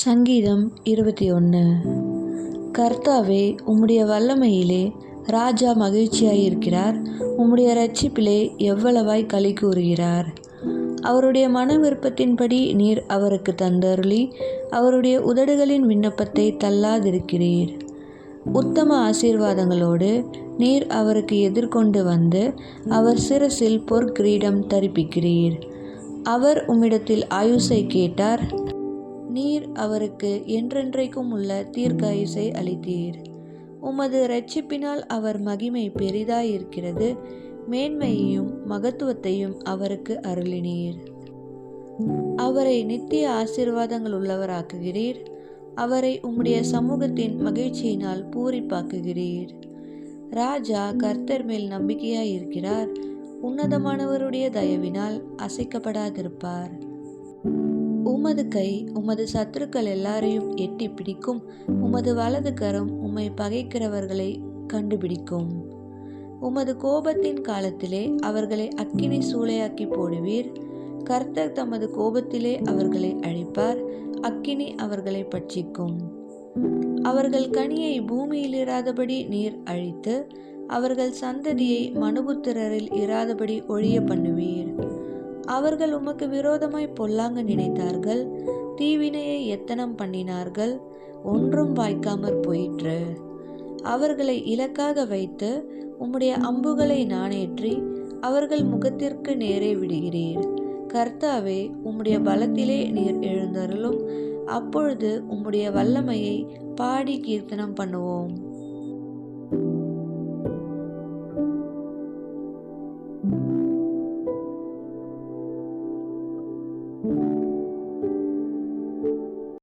சங்கீதம் 21. கர்த்தாவே, உம்முடைய வல்லமையிலே ராஜா மகிழ்ச்சியாயிருக்கிறார். உம்முடைய இரட்சிப்பிலே எவ்வளவாய் களி கூறுகிறார். அவருடைய மன விருப்பத்தின்படி நீர் அவருக்கு தந்தருளி, அவருடைய உதடுகளின் விண்ணப்பத்தை தள்ளாதிருக்கிறீர். உத்தம ஆசீர்வாதங்களோடு நீர் அவருக்கு எதிர்கொண்டு வந்து அவர் சிரசில் பொற்கிரீடம் தரிப்பிக்கிறீர். அவர் உம்மிடத்தில் ஆயுசை கேட்டார். நீர் அவருக்கு என்றென்றைக்கும் உள்ள தீர்க்காயுசை அளித்தீர். உமது இரட்சிப்பினால் அவர் மகிமை பெரிதாயிருக்கிறது. மேன்மையையும் மகத்துவத்தையும் அவருக்கு அருளினீர். அவரை நித்திய ஆசீர்வாதங்கள் உள்ளவராக்குகிறீர். அவரை உம்முடைய சமூகத்தின் மகிழ்ச்சியினால் பூரிப்பாக்குகிறீர். ராஜா கர்த்தர் மேல் நம்பிக்கையாயிருக்கிறார். உன்னதமானவருடைய தயவினால் அசைக்கப்படாதிருப்பார். உமது கை உமது சத்துருக்கள் எல்லாரையும் எட்டி பிடிக்கும். உமது வலது கரம் உம்மை பகைக்கிறவர்களை கண்டுபிடிக்கும். உமது கோபத்தின் காலத்திலே அவர்களை அக்கினி சூளையாக்கி போடுவீர். கர்த்தர் தமது கோபத்திலே அவர்களை அழிப்பார். அக்கினி அவர்களை பட்சிக்கும். அவர்கள் கனியை பூமியில் இராதபடி நீர் அழித்து, அவர்கள் சந்ததியை மனுபுத்திரரில் இராதபடி ஒழிய பண்ணுவீர். அவர்கள் உமக்கு விரோதமாய் பொல்லாங்க நினைத்தார்கள். தீவினையை எத்தனம் பண்ணினார்கள். ஒன்றும் வாய்க்காமற் போயிற்று. அவர்களை இலக்காக வைத்து உம்முடைய அம்புகளை நாணேற்றி அவர்கள் முகத்திற்கு நேரே விடுகிறீர். கர்த்தாவே, உம்முடைய பலத்திலே நீர் எழுந்தருளும். அப்பொழுது உம்முடைய வல்லமையை பாடி கீர்த்தனம் பண்ணுவோம்.